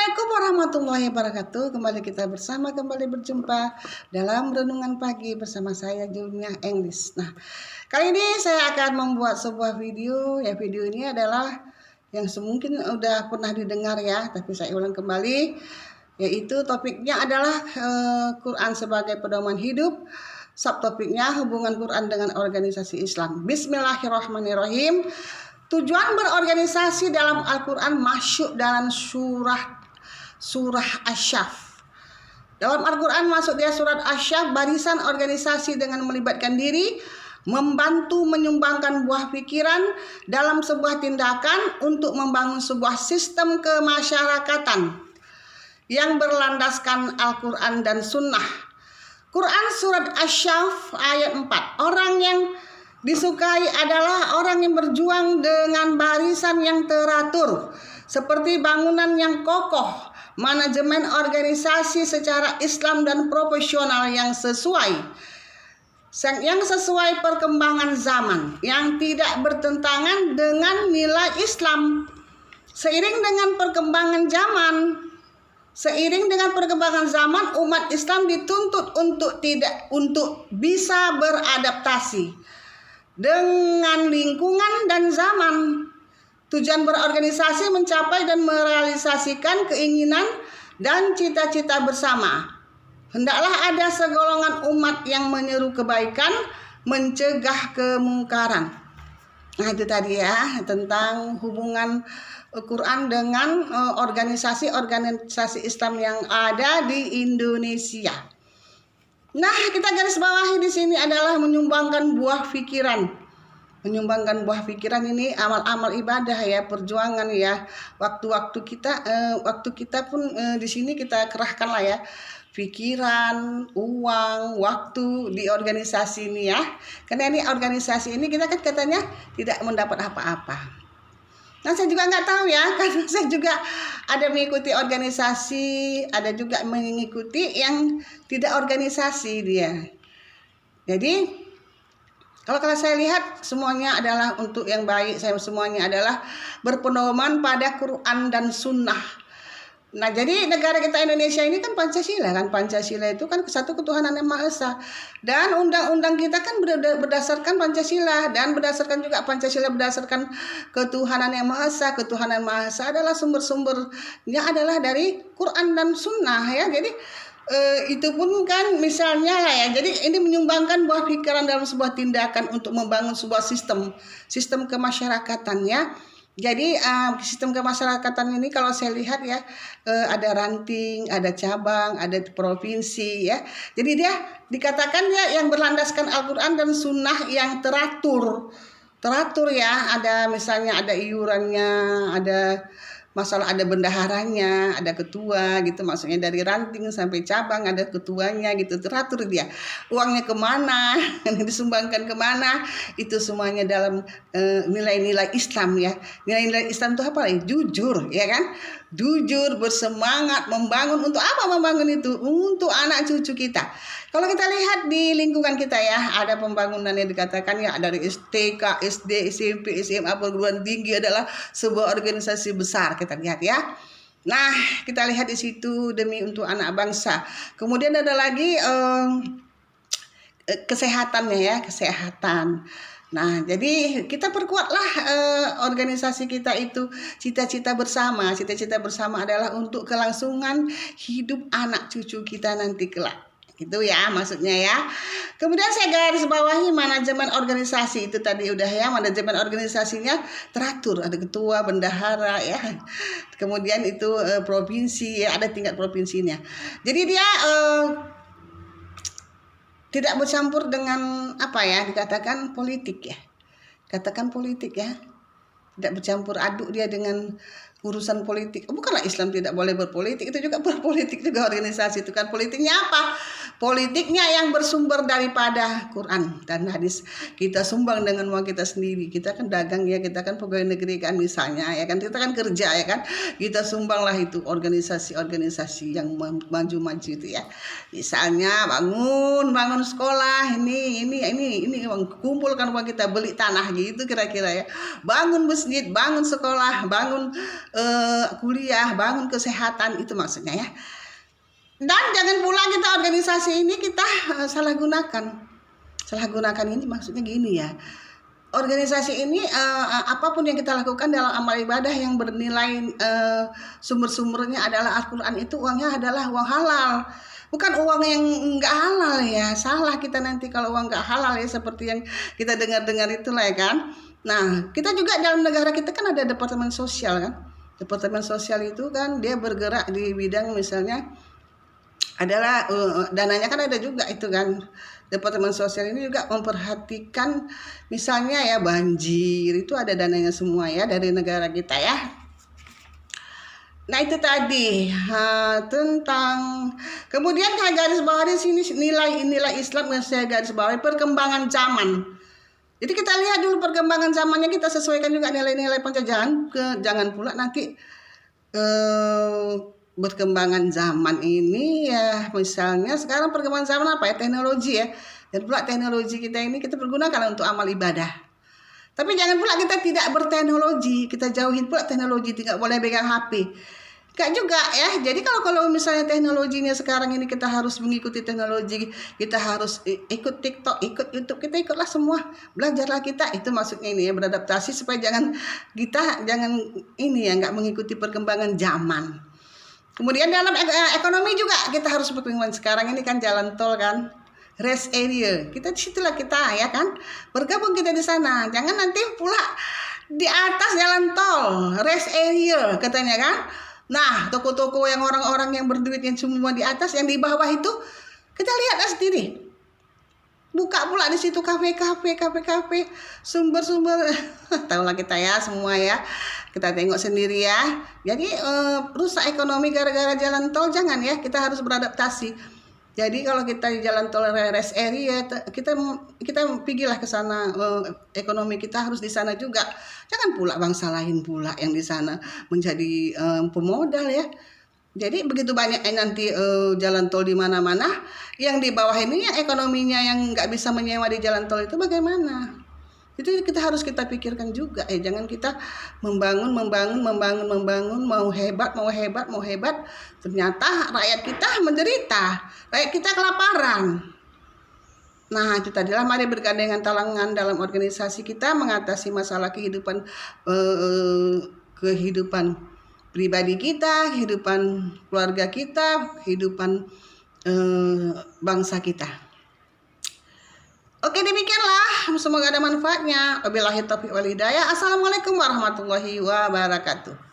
Assalamualaikum warahmatullahi wabarakatuh. Kembali berjumpa dalam renungan pagi bersama saya Junia English. Nah, kali ini saya akan membuat sebuah video. Video ini adalah yang mungkin udah pernah didengar ya, tapi saya ulang kembali. Yaitu topiknya adalah Quran sebagai pedoman hidup. Subtopiknya hubungan Quran dengan organisasi Islam. Bismillahirrahmanirrahim. Tujuan berorganisasi dalam Al-Quran masuk dalam surah Asy-Syaff. Dalam Al-Quran masuk dia surat Asy-Syaff, barisan organisasi dengan melibatkan diri, membantu menyumbangkan buah pikiran dalam sebuah tindakan untuk membangun sebuah sistem kemasyarakatan yang berlandaskan Al-Quran dan Sunnah. Quran surat Asy-Syaff ayat 4. Orang yang disukai adalah orang yang berjuang dengan barisan yang teratur, seperti bangunan yang kokoh, manajemen organisasi secara Islam dan profesional yang sesuai perkembangan zaman, yang tidak bertentangan dengan nilai Islam. Seiring dengan perkembangan zaman, umat Islam dituntut untuk bisa beradaptasi dengan lingkungan dan zaman. Tujuan berorganisasi mencapai dan merealisasikan keinginan dan cita-cita bersama. Hendaklah ada segolongan umat yang menyeru kebaikan, mencegah kemungkaran. Nah, itu tadi ya tentang hubungan Quran dengan organisasi Islam yang ada di Indonesia. Nah, kita garis bawahi di sini adalah menyumbangkan buah pikiran. Menyumbangkan buah pikiran ini amal-amal ibadah ya, perjuangan ya. Waktu kita pun di sini kita kerahkan lah ya. Pikiran, uang, waktu di organisasi ini ya. Karena ini organisasi ini kita kan katanya tidak mendapat apa-apa. Nah, saya juga nggak tahu ya, karena saya juga ada mengikuti organisasi, ada juga mengikuti yang tidak organisasi dia. Jadi kalau saya lihat semuanya adalah untuk yang baik, semuanya adalah berpedoman pada Quran dan Sunnah. Nah, jadi negara kita Indonesia ini kan Pancasila kan. Pancasila itu kan satu ketuhanan yang Maha Esa. Dan undang-undang kita kan berdasarkan Pancasila, dan berdasarkan juga Pancasila berdasarkan ketuhanan yang Maha Esa. Ketuhanan Maha Esa adalah sumber-sumbernya adalah dari Quran dan Sunnah ya. Jadi itu pun kan misalnya lah ya. Jadi ini menyumbangkan buah pikiran dalam sebuah tindakan untuk membangun sebuah sistem kemasyarakatan ya. Jadi sistem kemasyarakatan ini kalau saya lihat ya, ada ranting, ada cabang, ada provinsi ya. Jadi dia dikatakan ya yang berlandaskan Al-Quran dan Sunnah yang teratur ya. Ada misalnya ada iurannya, ada bendaharanya, ada ketua gitu, maksudnya dari ranting sampai cabang ada ketuanya gitu, teratur dia. Uangnya kemana, disumbangkan kemana, itu semuanya dalam nilai-nilai Islam ya. Nilai-nilai Islam itu apa? Jujur ya kan, jujur, bersemangat membangun. Untuk apa membangun itu? Untuk anak cucu kita. Kalau kita lihat di lingkungan kita ya, ada pembangunan yang dikatakan ya dari TK, SD, SMP, SMA, perguruan tinggi adalah sebuah organisasi besar, kita lihat ya. Nah, kita lihat di situ demi untuk anak bangsa. Kemudian ada lagi kesehatannya ya, kesehatan. Nah, jadi kita perkuatlah organisasi kita itu, cita-cita bersama. Cita-cita bersama adalah untuk kelangsungan hidup anak cucu kita nanti kelak. Itu ya maksudnya ya. Kemudian saya garis bawahi manajemen organisasi itu tadi udah ya. Manajemen organisasinya teratur, ada ketua, bendahara ya. Kemudian itu provinsi ya, ada tingkat provinsinya. Jadi dia tidak bercampur dengan apa ya, dikatakan politik ya. Katakan politik ya. Tidak bercampur aduk dia dengan urusan politik. Bukanlah Islam tidak boleh berpolitik, itu juga berpolitik juga organisasi itu kan. Politiknya apa? Politiknya yang bersumber daripada Quran dan hadis. Kita sumbang dengan uang kita sendiri. Kita kan dagang ya, kita kan pegawai negeri kan misalnya ya kan, kita kan kerja ya kan. Kita sumbanglah itu organisasi yang maju-maju itu ya. Misalnya bangun sekolah, ini kumpulkan uang kita beli tanah gitu kira-kira ya. Bangun masjid, bangun sekolah, bangun kuliah, bangun kesehatan, itu maksudnya ya. Dan jangan pula kita organisasi ini kita salah gunakan. Salah gunakan ini maksudnya gini ya. Organisasi ini apapun yang kita lakukan dalam amal ibadah yang bernilai sumber-sumbernya adalah Al-Quran, itu uangnya adalah uang halal, bukan uang yang nggak halal ya. Salah kita nanti kalau uang nggak halal ya, seperti yang kita dengar-dengar itulah ya kan. Nah, kita juga dalam negara kita kan ada departemen sosial kan. Departemen sosial itu kan dia bergerak di bidang misalnya adalah dananya kan ada juga itu kan. Departemen sosial ini juga memperhatikan misalnya ya banjir, itu ada dananya semua ya dari negara kita ya. Nah itu tadi tentang, kemudian saya garis bawah di sini nilai Islam yang saya garis bawah, perkembangan zaman. Jadi kita lihat dulu perkembangan zamannya, kita sesuaikan juga nilai-nilai penjajahan. Jangan pula nanti berkembangan zaman ini ya, misalnya sekarang perkembangan zaman apa ya, teknologi ya, dan pula teknologi kita ini kita pergunakan untuk amal ibadah. Tapi jangan pula kita tidak berteknologi, kita jauhin pula teknologi, tidak boleh pegang HP. Enggak juga ya. Jadi kalau misalnya teknologinya sekarang ini kita harus mengikuti teknologi, kita harus ikut TikTok, ikut YouTube, kita ikutlah semua, belajarlah kita, itu maksudnya ini ya, beradaptasi supaya jangan ini ya, nggak mengikuti perkembangan zaman. Kemudian dalam ekonomi juga kita harus berkembang. Sekarang ini kan jalan tol kan, rest area, kita disitulah kita ya kan, bergabung kita di sana. Jangan nanti pula di atas jalan tol rest area katanya kan. Nah toko-toko yang orang-orang yang berduit yang semua di atas, yang di bawah itu kita lihat sendiri. Buka pula di situ kafe, sumber-sumber, tahulah kita ya semua ya. Kita tengok sendiri ya. Jadi rusak ekonomi gara-gara jalan tol, jangan ya. Kita harus beradaptasi. Jadi kalau kita di jalan tol rest area, kita pergilah ke sana, ekonomi kita harus di sana juga. Jangan pula bangsa lain pula yang di sana menjadi pemodal ya. Jadi begitu banyak nanti jalan tol di mana-mana, yang di bawah ini yang ekonominya yang nggak bisa menyewa di jalan tol itu bagaimana? Itu kita harus kita pikirkan juga. Jangan kita membangun, mau hebat, ternyata rakyat kita menderita, rakyat kita kelaparan. Nah itu tadilah, mari bergandengan tangan dalam organisasi kita mengatasi masalah kehidupan pribadi kita, kehidupan keluarga kita, kehidupan bangsa kita. Oke, demikianlah. Semoga ada manfaatnya. Wabillahi taufiq wal hidayah. Assalamualaikum warahmatullahi wabarakatuh.